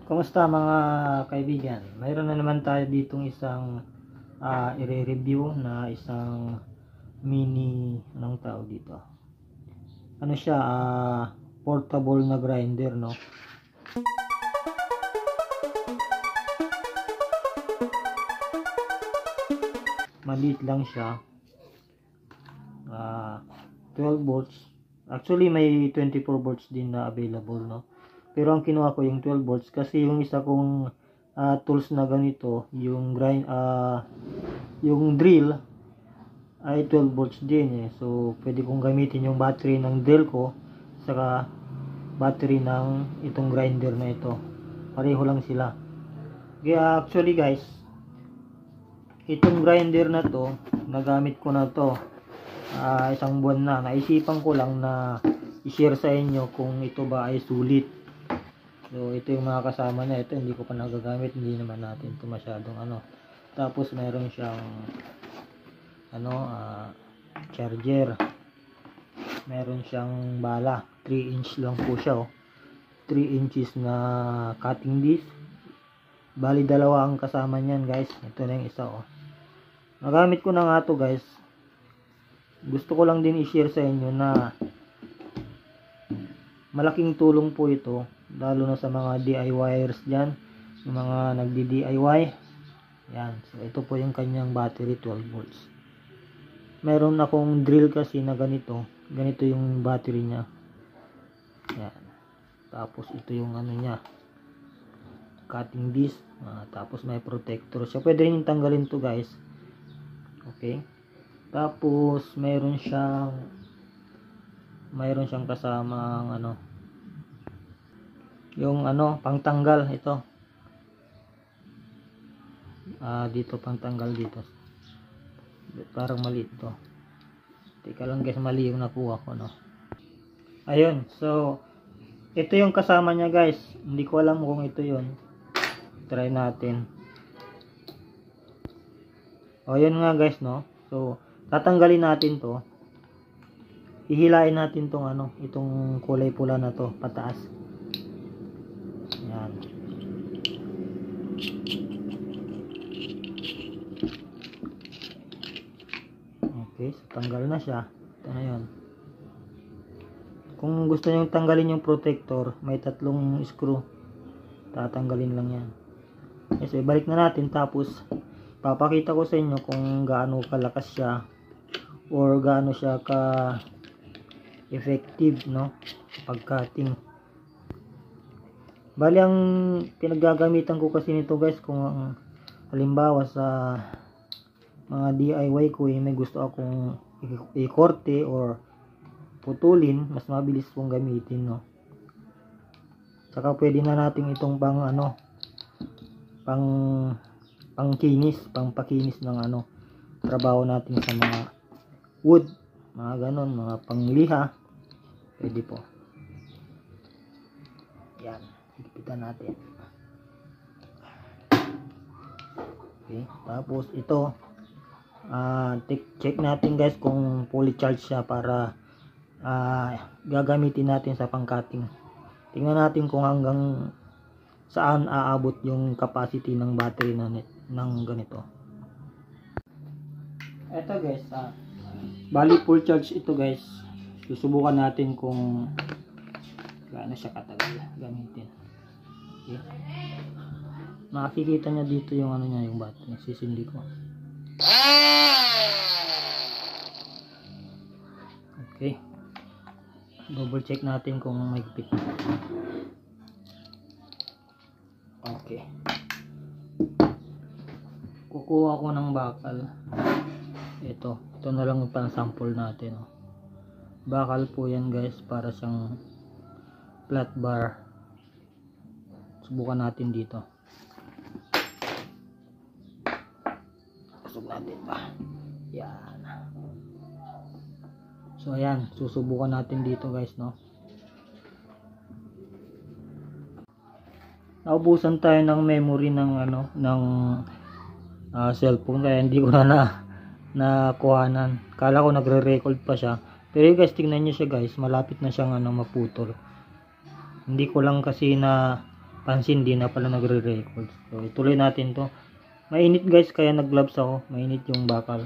Kumusta mga kaibigan? Mayroon na naman tayo ditong isang i-review na isang mini, anong tawag dito? Ano siya, portable na grinder, no? Maliit lang siya. 12 volts. Actually may 24 volts din na available, no? Pero ang kinuha ko yung 12 volts kasi yung isa kong tools na ganito, yung yung drill ay 12 volts din eh. So pwede kong gamitin yung battery ng drill ko saka battery ng itong grinder na ito. Pareho lang sila. Kaya actually guys, itong grinder na to, nagamit ko na to isang buwan na. Naisipan ko lang na i-share sa inyo kung ito ba ay sulit. So ito yung mga kasama na ito, hindi ko pa nagagamit, hindi naman natin ito masyadong Tapos meron siyang charger. Meron siyang bala, 3 inch lang po siya 3 inches na cutting disc. Bali dalawa ang kasama niyan guys. Ito na yung isa Nagamit ko na nga to guys. Gusto ko lang din i-share sa inyo na malaking tulong po ito lalo na sa mga DIYers dyan, yung mga nagdi-DIY. Yan, so ito po yung kanyang battery, 12 volts. Meron akong drill kasi na ganito yung battery nya. Yan, tapos ito yung niya, cutting disc. Tapos may protector siya, pwede rin tanggalin to guys. Okay, tapos mayroon siyang kasamang yung pangtanggal ito. Dito pangtanggal dito. Parang mali ito. Teka lang guys, mali yung nakuha ko Ayun, so ito yung kasama niya guys. Hindi ko alam kung ito yun. Try natin. Yun nga guys So tatanggalin natin to. Hihilain natin tong itong kulay pula na to pataas. Yan. Okay, so tanggal na siya. Ito na yun. Kung gusto nyo tanggalin yung protector, may 3 screw. Tatanggalin lang yan. Okay, so ibalik na natin. Tapos papakita ko sa inyo kung gaano kalakas siya or gaano siya ka effective pag cutting. Bali ang pinaggagamitan ko kasi nito guys, kung halimbawa sa mga DIY ko may gusto akong i-korte or putulin, mas mabilis kong gamitin Saka pwede na natin itong pangkinis, pangpakinis ng trabaho natin sa mga wood, mga ganon, mga pangliha, pwede po. Yan, higpitan natin. Okay, tapos ito check natin guys kung fully charged siya para gagamitin natin sa pang-cutting. Tingnan natin kung hanggang saan aabot yung capacity ng battery ng ganito. Ito guys, bali full charge ito guys. Susubukan natin kung gaano siya katagal gamitin. Okay. Makikita niya dito yung niya, yung battery. Sisindi ko. Okay. Double check natin kung mahigpit. Okay. Kukuha ko ng bakal. Ito na lang yung pang sample natin. Bakal po yan guys, para siyang flat bar. Subukan natin dito. Pasok natin pa. Yan. So ayan, susubukan natin dito guys Naubusan tayo ng memory ng cellphone, kaya hindi ko na kuhanan. Kala ko nagre-record pa siya. Pero guys, tingnan niyo siya guys, malapit na siyang maputol. Hindi ko lang kasi pansin, di na pala nagre-record. So ituloy natin to. Mainit guys, kaya nag-gloves ako. Mainit yung bakal.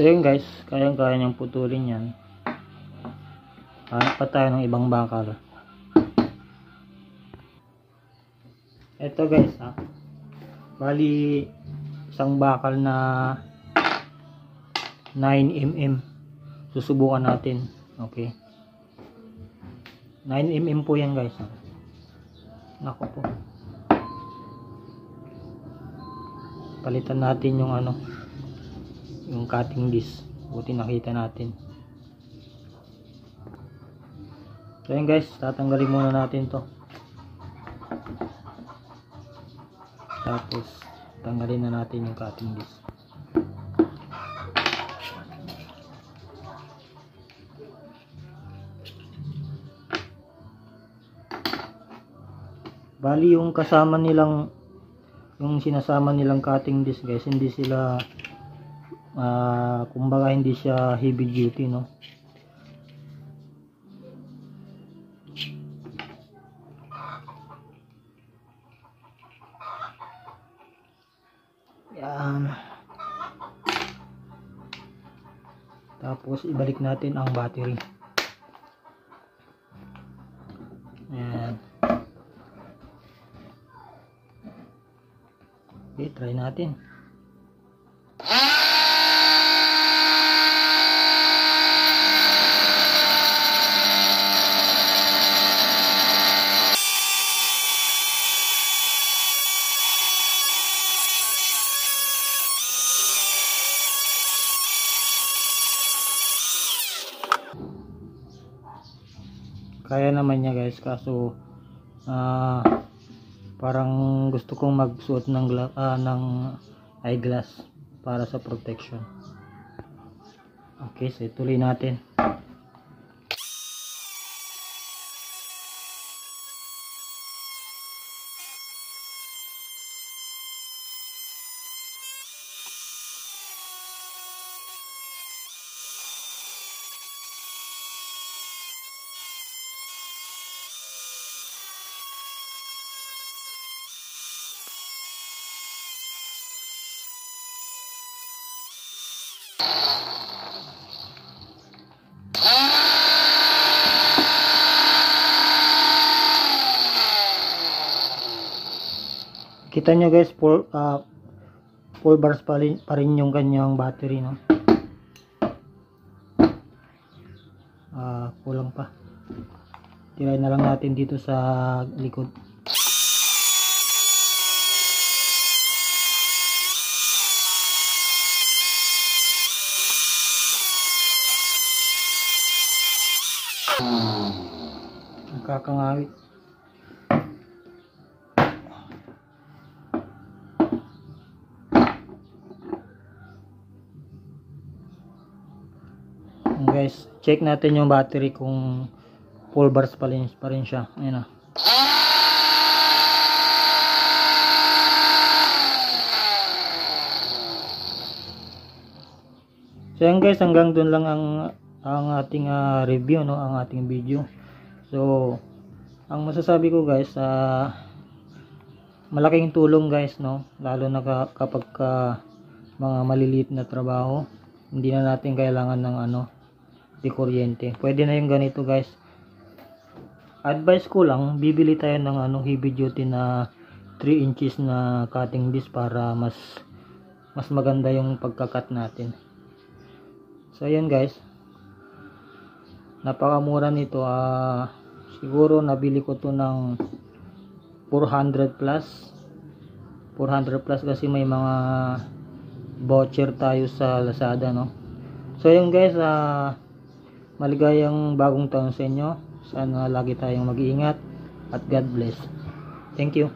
So yun guys, kayang-kaya niyang putulin yan. Hanap pa tayo ng ibang bakal. Ito guys ha, bali isang bakal na 9mm. Susubukan natin. Okay, 9mm po yan guys ha. Nako po, palitan natin yung ano, yung cutting disc. Buti nakita natin. So yun guys, tatanggalin muna natin to. Tapos tanggalin na natin yung cutting disc. Bali yung kasama nilang, yung sinasama nilang cutting disc guys, hindi sila kumbaga hindi siya heavy duty, no? Yan. Tapos ibalik natin ang battery. Ayan. Okay, try natin. Kaya naman niya guys, kaso parang gusto kong magsuot ng eyeglass para sa protection. Okay, so ituloy natin. Kita nyo guys, full bars pa rin yung kanyang battery, no? Kulang pa. Try na lang natin dito sa likod. Nakakangawit. Guys, check natin yung battery kung full bars pa rin siya. Ayan na. So yan guys, hanggang dun lang ang ating review, no, ang ating video. So ang masasabi ko guys, malaking tulong guys, no, lalo na kapag mga maliliit na trabaho, hindi na natin kailangan ng di kuryente. Pwede na yung ganito guys. Advice ko lang, bibili tayo ng heavy duty na 3 inches na cutting disc para mas maganda yung pagkakat natin. So ayan guys, napakamura nito. Siguro nabili ko to ng 400 plus kasi may mga voucher tayo sa Lazada, no. So yun guys, maligayang bagong taon sa inyo. Sana lagi tayong mag-iingat at God bless. Thank you.